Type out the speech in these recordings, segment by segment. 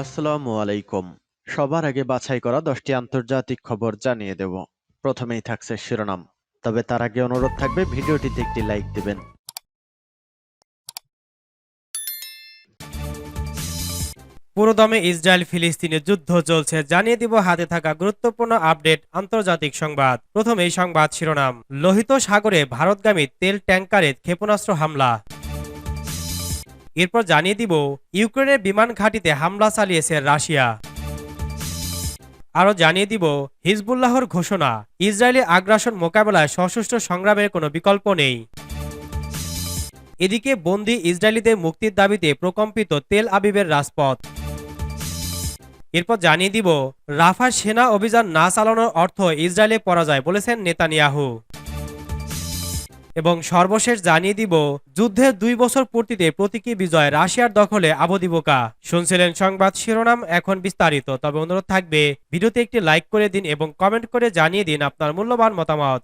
আসসালামু আলাইকুম। সবার আগে বাছাই করা 10টি আন্তর্জাতিক খবর জানিয়ে দেব। প্রথমেই থাকছে শিরোনাম। তবে তার আগে অনুরোধ থাকবে ভিডিওটিতে একটি লাইক দিবেন। পুরোদমে ইসরায়েল ফিলিস্তিনে যুদ্ধ চলছে, জানিয়ে দিব হাতে থাকা গুরুত্বপূর্ণ আপডেট আন্তর্জাতিক সংবাদ। প্রথম এই সংবাদ শিরোনাম, লোহিত সাগরে ভারতগামী তেল ট্যাঙ্কারে ক্ষেপণাস্ত্র হামলা। এরপর জানিয়ে দিব ইউক্রেনের বিমান ঘাঁটিতে হামলা চালিয়েছে রাশিয়া। আরও জানিয়ে দিব হিজবুল্লাহর ঘোষণা, ইসরায়েলি আগ্রাসন মোকাবেলায় সশস্ত্র সংগ্রামের কোনো বিকল্প নেই। এদিকে বন্দী ইসরায়েলিদের মুক্তির দাবিতে প্রকম্পিত তেল আবিবের রাজপথ। এরপর জানিয়ে দিব রাফা সেনা অভিযান না চালানোর অর্থ ইসরায়েলে পরাজয় বলেছেন নেতানিয়াহু। এবং সর্বশেষ জানিয়ে দিব যুদ্ধের 2 বছর পূর্তিতে প্রতীকী বিজয়, রাশিয়ার দখলে আবদিবোকা। শুনছিলেন সংবাদ শিরোনাম, এখন বিস্তারিত। তবে অনুরোধ থাকবে ভিডিওতে একটি লাইক করে দিন এবং কমেন্ট করে জানিয়ে দিন আপনার মূল্যবান মতামত।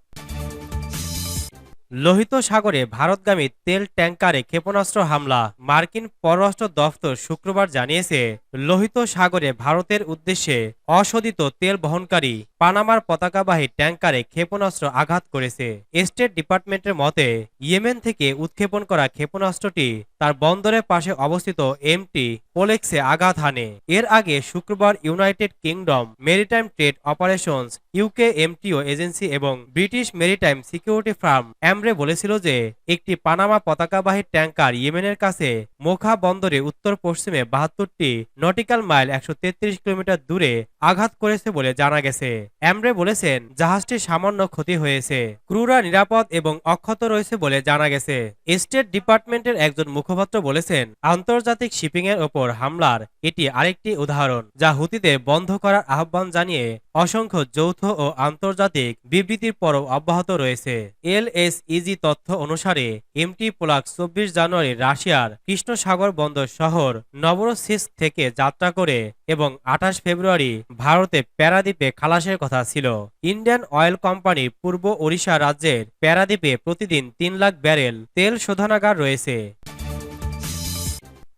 লোহিত সাগরে ভারতগামী তেল ট্যাঙ্কারে ক্ষেপণাস্ত্র হামলা। মার্কিন পররাষ্ট্র দফতর শুক্রবার জানিয়েছে লোহিত সাগরে ভারতের উদ্দেশ্যে অশোধিত তেল বহনকারী পানামার পতাকাবাহী ট্যাঙ্কারে ক্ষেপণাস্ত্র আঘাত করেছে। স্টেট ডিপার্টমেন্টের মতে ইয়েমেন থেকে উৎক্ষেপণ করা ক্ষেপণাস্ত্রটি তার বন্দরের পাশে অবস্থিত এমটি পোলেক্সে আঘাত হানে। এর আগে শুক্রবার United kingdom maritime trade operations UK MTO agency এবং ব্রিটিশ মেরিটাইম সিকিউরিটি ফার্ম অ্যামরে বলেছিল যে একটি পানামা পতাকাবাহী ট্যাঙ্কার ইয়েমেনের কাছে মোখা বন্দরে উত্তর পশ্চিমে 72টি নটিক্যাল মাইল 133 কিলোমিটার দূরে আঘাত করেছে বলে জানা গেছে। অ্যামরে বলেছেন জাহাজটি সামান্য ক্ষতি হয়েছে, ক্রুরা নিরাপদ এবং অক্ষত রয়েছে বলে জানা গেছে। স্টেট ডিপার্টমেন্টের একজন মুখপাত্র বলেছেন আন্তর্জাতিক শিপিং এর ওপর হামলার এটি আরেকটি উদাহরণ, যা হুতিদের বন্ধ করার আহ্বান জানিয়ে অসংখ্য যৌথ ও আন্তর্জাতিক বিবৃতির পরও অব্যাহত রয়েছে। এলএসইজি তথ্য অনুসারে এমটি পোলাক্স 24 জানুয়ারি রাশিয়ার কৃষ্ণ সাগর বন্দর শহর নভরোসিস্ক থেকে যাত্রা করে এবং 28 ফেব্রুয়ারি ভারতে প্যারাদ্বীপে খালাসের কথা ছিল। ইন্ডিয়ান অয়েল কোম্পানি পূর্ব ওড়িশা রাজ্যের প্যারাদ্বীপে প্রতিদিন 3 লাখ ব্যারেল তেল শোধনাগার রয়েছে।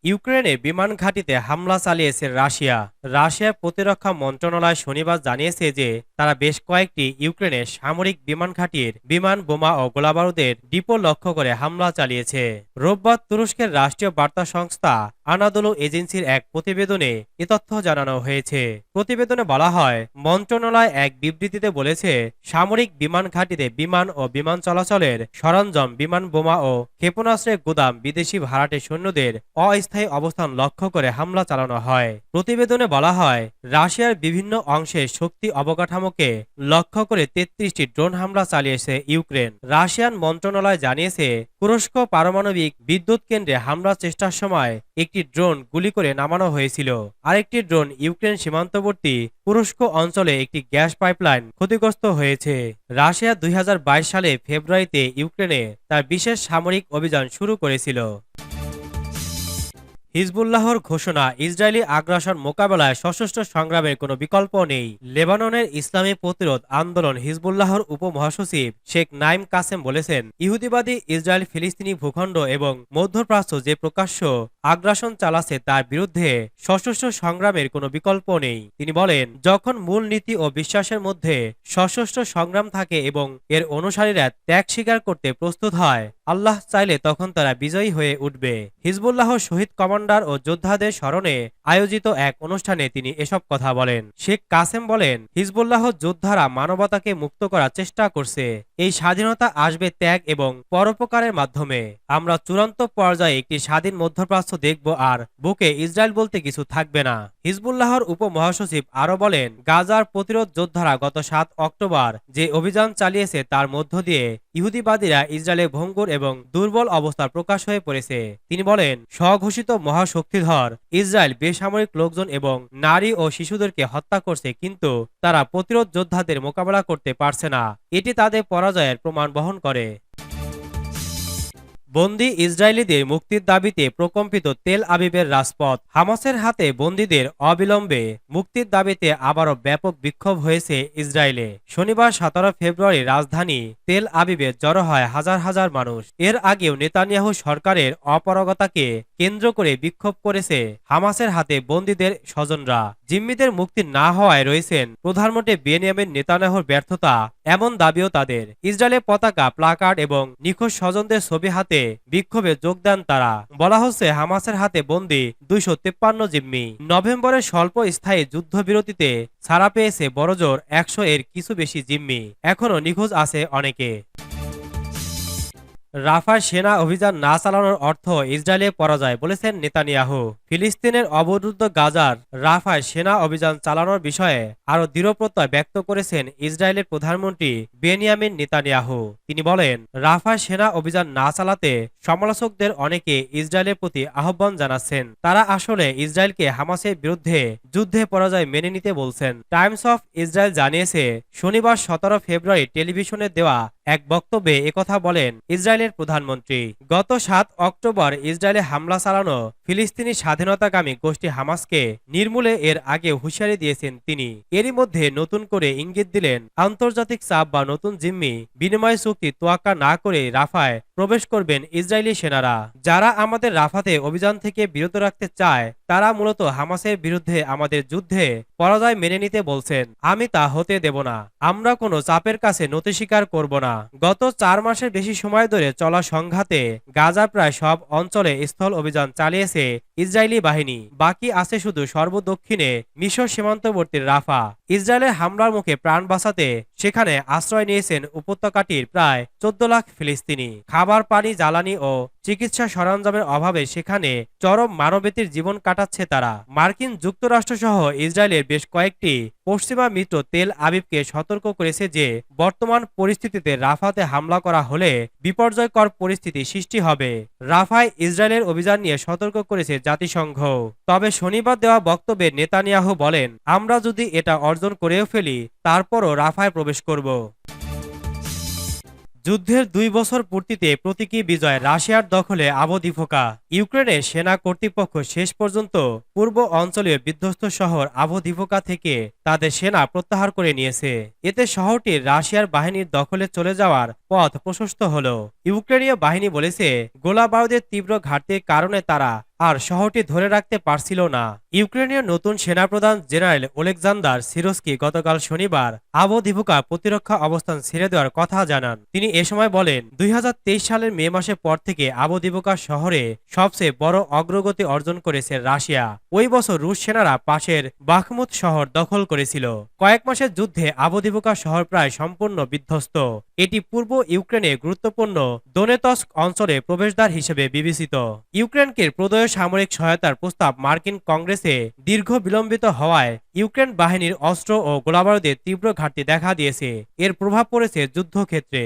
ইউক্রেনে বিমান ঘাঁটিতে হামলা চালিয়েছে রাশিয়া। রাশিয়ার প্রতিরক্ষা মন্ত্রণালয় শনিবার জানিয়েছে যে তারা বেশ কয়েকটি ইউক্রেনের সামরিক বিমান ঘাঁটির বিমান বোমা ও গোলাবারুদের ডিপো লক্ষ্য করে হামলা চালিয়েছে। রোববার তুরস্কের রাষ্ট্রীয় বার্তা সংস্থা আনাদোলু এজেন্সির এক প্রতিবেদনে এ তথ্য জানানো হয়েছে। প্রতিবেদনে বলা হয় মন্ত্রণালয় এক বিবৃতিতে বলেছে সামরিক বিমান ঘাঁটিতে বিমান ও বিমান চলাচলের সরঞ্জাম, বিমান বোমা ও ক্ষেপণাস্ত্রের গুদাম, বিদেশি ভাড়াটে সৈন্যদের অস্থায়ী অবস্থান লক্ষ্য করে হামলা চালানো হয়। প্রতিবেদনে বলা হয় রাশিয়ার বিভিন্ন অংশে শক্তি অবকাঠামোকে লক্ষ্য করে 33টি ড্রোন হামলা চালিয়েছে ইউক্রেন। রাশিয়ান মন্ত্রণালয় জানিয়েছে তুরস্ক পারমাণবিক বিদ্যুৎ কেন্দ্রে হামলার চেষ্টার সময় একটি ড্রোন গুলি করে নামানো হয়েছিল। আরেকটি ড্রোন ইউক্রেন সীমান্তবর্তী তুরস্ক অঞ্চলে একটি গ্যাস পাইপলাইন ক্ষতিগ্রস্ত হয়েছে। রাশিয়া 2022 সালে ফেব্রুয়ারিতে ইউক্রেনে তার বিশেষ সামরিক অভিযান শুরু করেছিল। হিজবুল্লাহর ঘোষণা, ইসরায়েলি আগ্রাসন মোকাবেলায় সশস্ত্র সংগ্রামের কোনো বিকল্প নেই। লেবাননের ইসলামী প্রতিরোধ আন্দোলন হিজবুল্লাহর উপমহাসচিব শেখ নাইম কাসেম বলেছেন ইহুদিবাদী ইসরায়েল ফিলিস্তিনি ভূখণ্ড এবং মধ্যপ্রাচ্য যে প্রকাশ্য আগ্রাসন চালাচ্ছে তার বিরুদ্ধে সশস্ত্র সংগ্রামের কোনো বিকল্প নেই। তিনি বলেন যখন মূল নীতি ও বিশ্বাসের মধ্যে সশস্ত্র সংগ্রাম থাকে এবং এর অনুসারীরা ত্যাগ স্বীকার করতে প্রস্তুত হয়, আল্লাহ চাইলে তখন তারা বিজয়ী হয়ে উঠবে। হিজবুল্লাহ শহীদ কমান্ডার ও যোদ্ধাদের স্মরণে আয়োজিত এক অনুষ্ঠানে তিনি এসব কথা বলেন। শেখ কাসেম বলেন হিজবুল্লাহ যোদ্ধারা মানবতাকে মুক্ত করার চেষ্টা করছে। এই স্বাধীনতা আসবে ত্যাগ এবং পরোপকারের মাধ্যমে। আমরা চূড়ান্ত পর্যায়ে একটি স্বাধীন মধ্যপ্রাচ্য দেখব আর বুকে ইসরায়েল বলতে কিছু থাকবে না। হিজবুল্লাহর উপমহাসচিব আরো বলেন গাজার প্রতিরোধ যোদ্ধারা গত 7 অক্টোবর যে অভিযান চালিয়েছে তার মধ্য দিয়ে ইহুদিবাদীরা ইসরায়েলের ভঙ্গুর এবং দুর্বল অবস্থা প্রকাশ হয়ে পড়েছে। তিনি বলেন স্বঘোষিত মহাশক্তিধর ইসরায়েল বেসামরিক লোকজন এবং নারী ও শিশুদেরকে হত্যা করছে, কিন্তু তারা প্রতিরোধ যোদ্ধাদের মোকাবেলা করতে পারছে না। এটি তাদের পরাজয়ের প্রমাণ বহন করে। বন্দী ইসরায়েলিদের মুক্তির দাবিতে প্রকম্পিত তেল আবিবের রাজপথ। হামাসের হাতে বন্দীদের অবিলম্বে মুক্তির দাবিতে আবারও ব্যাপক বিক্ষোভ হয়েছে ইসরায়েলে। শনিবার 17 ফেব্রুয়ারি রাজধানী তেল আবিবে জড়ো হয় হাজার হাজার মানুষ। এর আগেও নেতানিয়াহু সরকারের অপারগতাকে কেন্দ্র করে বিক্ষোভ করেছে হামাসের হাতে বন্দীদের স্বজনরা। জিম্মিদের মুক্তি না হওয়ায় রয়েছেন প্রধানমন্ত্রী বেনিয়ামিন নেতানিয়াহুর ব্যর্থতা, এমন দাবিও তাদের। ইসরায়েলের পতাকা, প্লাকার্ড এবং নিখোঁজ স্বজনদের ছবি হাতে বিক্ষোভে যোগ দেন তারা। বলা হচ্ছে হামাসের হাতে বন্দী 253 জিম্মি। নভেম্বরের স্বল্প স্থায়ী যুদ্ধবিরতিতে ছাড়া পেয়েছে বড়জোর 100 এর কিছু বেশি জিম্মি। এখনও নিখোঁজ আছে অনেকে। রাফায় সেনা অভিযান না চালানোর অর্থ ইসরায়েলে পরাজয় বলেছেন নেতানিয়াহু। ফিলিস্তিনের অবরুদ্ধ গাজার রাফায় সেনা অভিযান চালানোর বিষয়ে আরও দৃঢ় প্রত্যয় ব্যক্ত করেছেন ইসরায়েলের প্রধানমন্ত্রী বেনিয়ামিন নেতানিয়াহু। তিনি বলেন, রাফায় সেনা অভিযান না চালাতে সমালোচকদের অনেকে ইসরায়েলের প্রতি আহ্বান জানাচ্ছেন। তারা আসলে ইসরায়েলকে হামাসের বিরুদ্ধে যুদ্ধে পরাজয় মেনে নিতে বলছেন। টাইমস অফ ইসরায়েল জানিয়েছে, শনিবার 17 ফেব্রুয়ারি টেলিভিশনে দেওয়া এক বক্তব্যে একথা বলেন ইসরায়েলের প্রধানমন্ত্রী। গত 7 অক্টোবর ইসরায়েলে হামলা চালানো ফিলিস্তিনি স্বাধীনতাকামী গোষ্ঠী হামাসকে নির্মূলে এর আগে হুঁশিয়ারি দিয়েছেন তিনি। এরই মধ্যে নতুন করে ইঙ্গিত দিলেন, আন্তর্জাতিক চাপ বা নতুন জিম্মি বিনিময় চুক্তি তোয়াক্কা না করে রাফায় প্রবেশ করবেন ইসরায়েলি সেনারা। যারা আমাদের রাফাতে অভিযান থেকে বিরত রাখতে চায় তারা মূলত হামাসের বিরুদ্ধে আমাদের যুদ্ধে পরাজয় মেনে নিতে বলছেন। আমি তা হতে দেব না। আমরা কোনো চাপের কাছে নতি স্বীকার করব না। গত 4 মাসের বেশি সময় ধরে চলা সংঘাতে গাজার প্রায় সব অঞ্চলে স্থল অভিযান চালিয়েছে ইসরায়েলি বাহিনী। বাকি আছে শুধু সর্বদক্ষিণে মিশর সীমান্তবর্তী রাফা। ইসরায়েলের হামলার মুখে প্রাণ বাঁচাতে সেখানে আশ্রয় নিয়েছেন উপত্যকাটির প্রায় 14 লাখ ফিলিস্তিনি। খাবার, পানি, জ্বালানি ও চিকিৎসা সরঞ্জামের অভাবে সেখানে চরম মানবেতর জীবন কাটাচ্ছে তারা। মার্কিন যুক্তরাষ্ট্র সহ ইসরায়েলের বেশ কয়েকটি পশ্চিমা মিত্র তেল আবিবকে সতর্ক করেছে যে বর্তমান পরিস্থিতিতে রাফাতে হামলা করা হলে বিপর্যয়কর পরিস্থিতি সৃষ্টি হবে। রাফায় ইসরায়েলের অভিযান নিয়ে সতর্ক করেছে জাতিসংঘ। তবে শনিবার দেওয়া বক্তব্যে নেতানিয়াহু বলেন, আমরা যদি এটা অর্জন করেও ফেলি তারপরও রাফায় প্রবেশ করব। যুদ্ধের 2 বছর পূর্তিতে প্রতীকী বিজয়, রাশিয়ার দখলে আভদিভোকা। ইউক্রেনের সেনা কর্তৃপক্ষ শেষ পর্যন্ত পূর্ব অঞ্চলীয় বিধ্বস্ত শহর আভদিভোকা থেকে তাদের সেনা প্রত্যাহার করে নিয়েছে। এতে শহরটির রাশিয়ার বাহিনীর দখলে চলে যাওয়ার পথ প্রশস্ত হল। ইউক্রেনীয় বাহিনী বলেছে, গোলাবারুদের তীব্র ঘাটতির কারণে তারা আর শহরটি ধরে রাখতে পারছিল না। ইউক্রেনীয় নতুন সেনাপ্রধান জেনারেল ওলেকজান্ডার সিরস্কি গতকাল শনিবার আভদিভোকা প্রতিরক্ষা অবস্থান ছেড়ে দেওয়ার কথা জানান। তিনি এ সময় বলেন, 2023 সালের মে মাসের পর থেকে আভদিভোকা শহরে সবচেয়ে বড় অগ্রগতি অর্জন করেছে রাশিয়া। ওই বছর রুশ সেনারা পাশের বাখমুত শহর দখল করেছিল। কয়েক মাসের যুদ্ধে আভদিভোকা শহর প্রায় সম্পূর্ণ বিধ্বস্ত। এটি পূর্ব ইউক্রেনে গুরুত্বপূর্ণ দোনেতস্ক অঞ্চলে প্রবেশদ্বার হিসেবে বিবেচিত। ইউক্রেনকে প্রদয় সামরিক সহায়তার প্রস্তাব মার্কিন কংগ্রেসে দীর্ঘ বিলম্বিত হওয়ায় ইউক্রেন বাহিনীর অস্ত্র ও গোলাবারুদের তীব্র ঘাটতি দেখা দিয়েছে। এর প্রভাব পড়েছে যুদ্ধক্ষেত্রে।